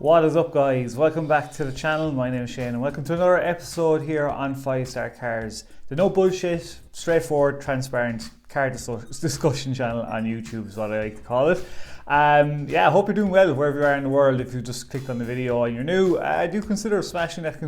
What is up, guys? Welcome back to the channel. My name is Shane and welcome to another episode here on 5-Star Cars, the no bullshit, straightforward, transparent car discussion channel on YouTube is what I like to call it. I hope you're doing well wherever you are in the world. If you just clicked on the video and you're new, do consider smashing that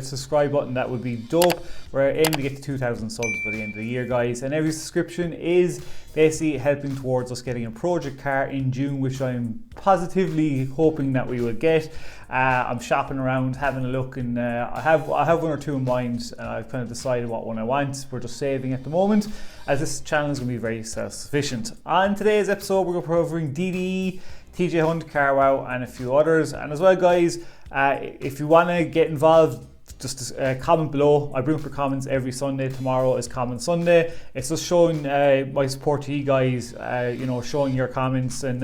subscribe button. That would be dope. We're aiming to get to 2,000 subs by the end of the year, guys, and every subscription is basically helping towards us getting a project car in June, which I'm positively hoping that we will get. I'm shopping around, having a look, and I have one or two in mind. I've kind of decided what one I want. We're just saving at the moment, as this channel is going to be very self-sufficient. On today's episode, we're going to be covering DDE, TJ Hunt, CarWow, and a few others. And as well, guys, if you want to get involved, just comment below. I bring up your comments every Sunday. Tomorrow is Comment Sunday. It's just showing my support to you guys, showing your comments, and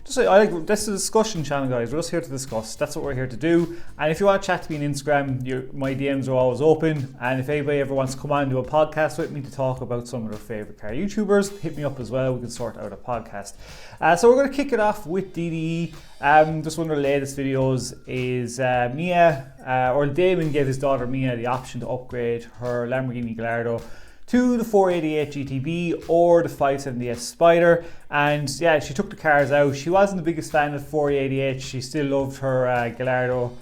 this is a discussion channel, guys. We're just here to discuss. That's what we're here to do. And if you want to chat to me on Instagram, my DMs are always open. And if anybody ever wants to come on and do a podcast with me to talk about some of their favorite car YouTubers, hit me up as well. We can sort out a podcast. So we're going to kick it off with DDE. Just one of the latest videos is Damon gave his daughter Mia the option to upgrade her Lamborghini Gallardo to the 488 GTB or the 570S Spider, and yeah, she took the cars out. She wasn't the biggest fan of the 488. She still loved her Gallardo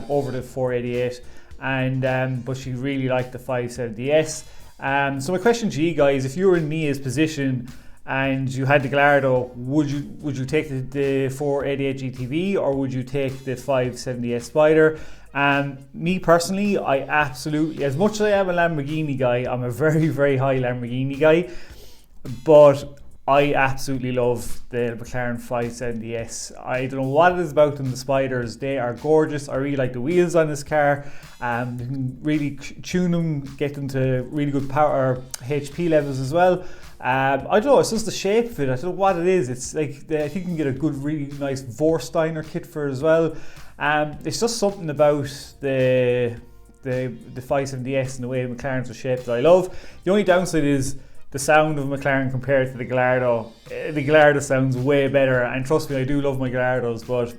over the 488, and but she really liked the 570S. So my question to you guys: if you were in Mia's position and you had the Gallardo, would you take the 488 GTB or would you take the 570S Spider? Me personally, I absolutely, as much as I am a Lamborghini guy, I'm a very, very high Lamborghini guy, but I absolutely love the McLaren 570S. I don't know what it is about them, the Spiders. They are gorgeous. I really like the wheels on this car. You can really tune them, get them to really good power HP levels as well. I don't know, it's just the shape of it. I don't know what it is. It's like, I think you can get a good, really nice Vorsteiner kit for it as well. It's just something about the 570S and the way McLarens are shaped that I love. The only downside is the sound of McLaren compared to the Gallardo. The Gallardo sounds way better, and trust me, I do love my Gallardos, but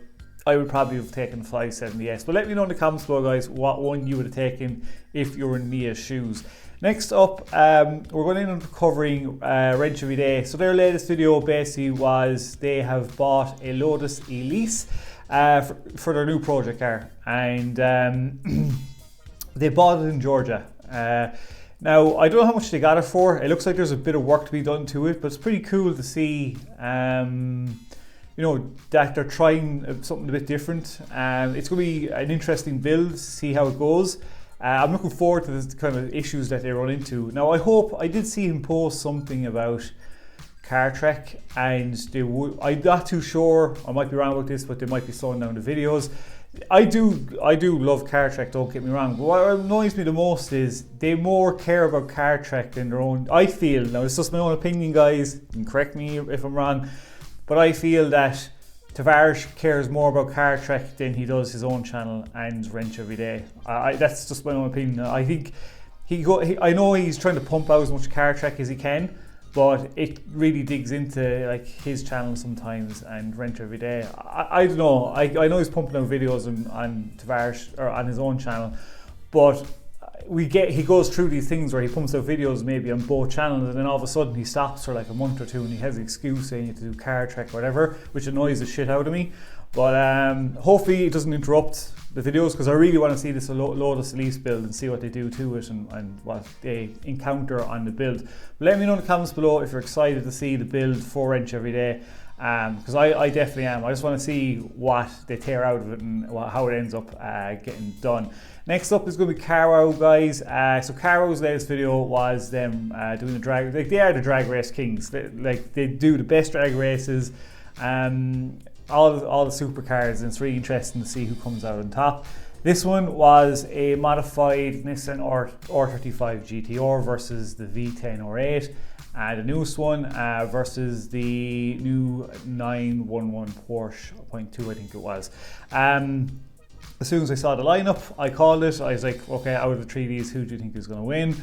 I would probably have taken the 570S. But let me know in the comments below, guys, what one you would have taken if you were in Mia's shoes. Next up, we're going to end up covering Wrench Every Day. So their latest video basically was they have bought a Lotus Elise for their new project car, and they bought it in Georgia. Now, I don't know how much they got it for. It looks like there's a bit of work to be done to it, but it's pretty cool to see that they're trying something a bit different. It's going to be an interesting build to see how it goes. I'm looking forward to the kind of issues that they run into. Now, I did see him post something about CarTrek, and I'm not too sure, I might be wrong about this, but they might be slowing down the videos. I do love CarTrek, don't get me wrong, but what annoys me the most is they more care about CarTrek than their own. I feel, now it's just my own opinion, guys, you can correct me if I'm wrong, but I feel that Tavarish cares more about CarTrek than he does his own channel and Wrench Every Day. That's just my own opinion. I think I know he's trying to pump out as much CarTrek as he can, but it really digs into like his channel sometimes and Wrench Every Day. I don't know. I know he's pumping out videos on Tavarish or on his own channel, but he goes through these things where he pumps out videos maybe on both channels, and then all of a sudden he stops for like a month or two and he has an excuse saying you have to do CarTrek or whatever, which annoys the shit out of me. But hopefully it doesn't interrupt the videos, because I really want to see this Lotus Elise build and see what they do to it and what they encounter on the build. But let me know in the comments below if you're excited to see the build for Wrench Every Day, because I definitely am. I just want to see what they tear out of it and how it ends up getting done. Next up is going to be CarWow, guys. So CarWow's latest video was them doing the drag. Like, they are the drag race kings. They do the best drag races. All the supercars, and it's really interesting to see who comes out on top. This one was a modified Nissan R35 GTR versus the V10 R8, the newest one versus the new 911 Porsche 0.2, I think it was. As soon as I saw the lineup, I called it. I was like, okay, out of the three of these, who do you think is going to win?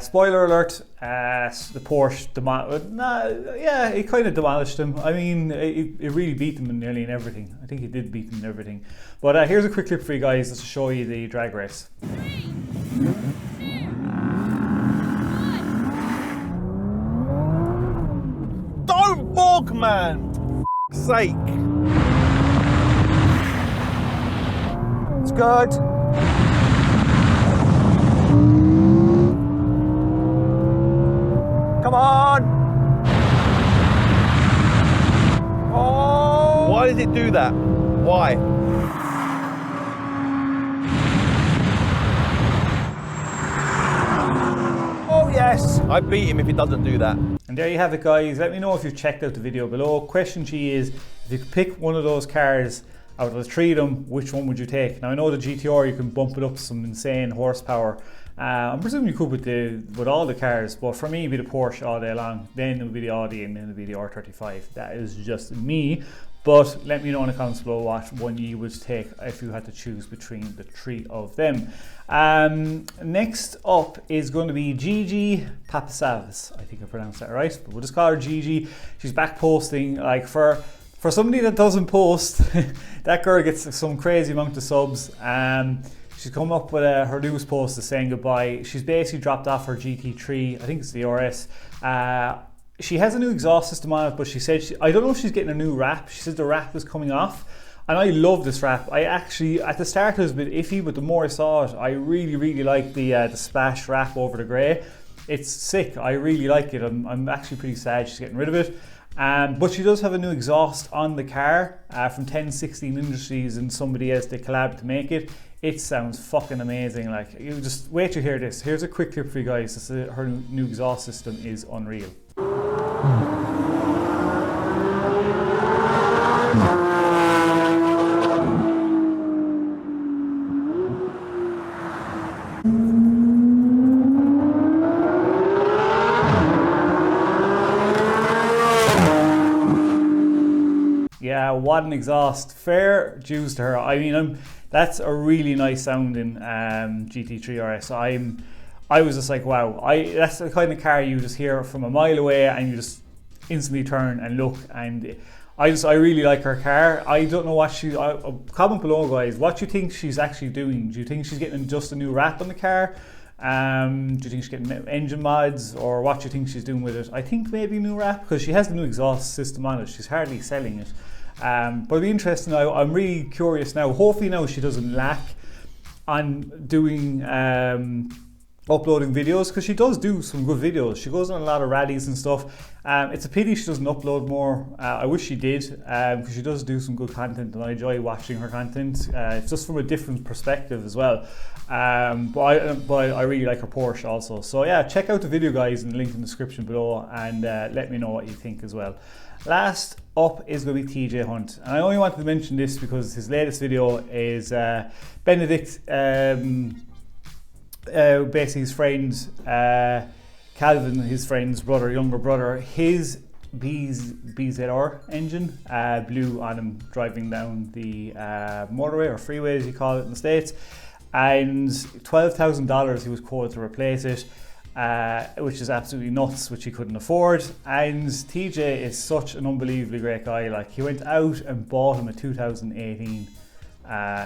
Spoiler alert, the Porsche, it kind of demolished him. I mean, it really beat him nearly in everything. I think it did beat him in everything. But here's a quick clip for you guys just to show you the drag race. Don't bog, man! For f***'s sake. It's good. Come on! Oh! Why did it do that? Why? Oh yes! I beat him if he doesn't do that. And there you have it, guys. Let me know if you've checked out the video below. Question G is, if you could pick one of those cars out of the three of them, which one would you take? Now I know the GTR, you can bump it up to some insane horsepower. I'm presuming you could with all the cars, but for me it'd be the Porsche all day long. Then it would be the Audi, and then it would be the R35. That is just me. But let me know in the comments below what one you would take if you had to choose between the three of them. Next up is going to be Gigi Papasavas. I think I pronounced that right, but we'll just call her Gigi. She's back posting. Like for somebody that doesn't post, that girl gets some crazy amount of subs. She's come up with her newest post is saying goodbye. She's basically dropped off her GT3, I think it's the RS. She has a new exhaust system on it, but she said, I don't know if she's getting a new wrap. She says the wrap is coming off. And I love this wrap. I actually, at the start it was a bit iffy, but the more I saw it, I really like the splash wrap over the grey. It's sick, I really like it. I'm actually pretty sad she's getting rid of it. But she does have a new exhaust on the car from 1016 Industries, and somebody else, they collabed to make it. It sounds fucking amazing. Like, you just wait to hear this. Here's a quick clip for you guys. This is, her new exhaust system is unreal. Yeah, what an exhaust. Fair dues to her. I mean, that's a really nice sounding GT3 RS. I was just like, wow. That's the kind of car you just hear from a mile away and you just instantly turn and look. And I really like her car. I don't know what comment below, guys, what you think she's actually doing. Do you think she's getting just a new wrap on the car? Do you think she's getting engine mods, or what do you think she's doing with it? I think maybe a new wrap, because she has the new exhaust system on it. She's hardly selling it. But it'll be interesting now. I'm really curious now. Hopefully now she doesn't lack on doing uploading videos, because she does do some good videos. She goes on a lot of rallies and stuff. It's a pity she doesn't upload more. I wish she did, because she does do some good content and I enjoy watching her content. It's just from a different perspective as well. But I really like her Porsche also. So yeah, check out the video, guys, in the link in the description below, and let me know what you think as well. Last up is going to be TJ Hunt, and I only wanted to mention this because his latest video is Benedict, basically his friend Calvin, his friend's younger brother, his BZR engine blew on him driving down the motorway or freeway, as you call it in the States, and $12,000 he was quoted to replace it. Which is absolutely nuts, which he couldn't afford. And TJ is such an unbelievably great guy. Like, he went out and bought him a 2018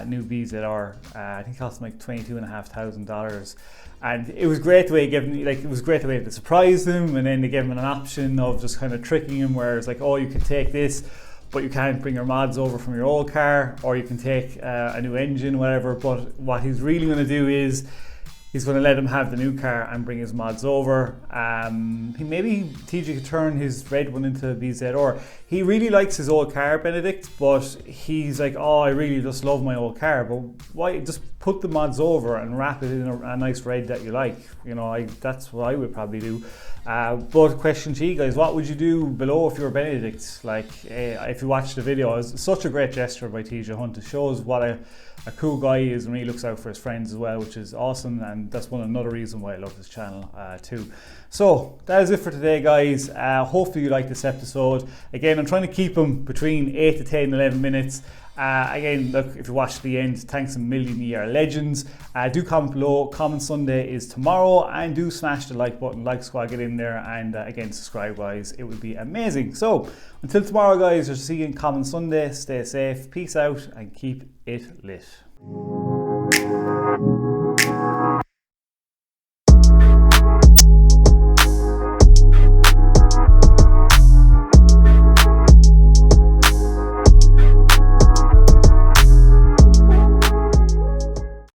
new BZR. I think it cost him like $22,500. And it was great the way he gave him, like, it was great the way they surprised him, and then they gave him an option of just kind of tricking him, where it's like, oh, you can take this, but you can't bring your mods over from your old car, or you can take a new engine, whatever. But what he's really going to do is he's going to let him have the new car and bring his mods over. Maybe TJ could turn his red one into a BZR. He really likes his old car, Benedict, but he's like, oh, I really just love my old car. But why just put the mods over and wrap it in a nice red that you like? You know, that's what I would probably do. But question to you guys, what would you do below if you were Benedict? Like, if you watched the video, it's such a great gesture by TJ Hunt. It shows what a cool guy he is, and he looks out for his friends as well, which is awesome, and that's another reason why I love this channel too. So that is it for today, guys. Hopefully you liked this episode. Again, I'm trying to keep them between 8 to 10, 11 minutes. Again, look, if you watch to the end, thanks a million, you are legends. Do comment below. Comment Sunday is tomorrow, and do smash the like button, like squad, get in there, and again, subscribe guys, it would be amazing. So until tomorrow guys, we'll see you in Comment Sunday. Stay safe, peace out, and keep it lit.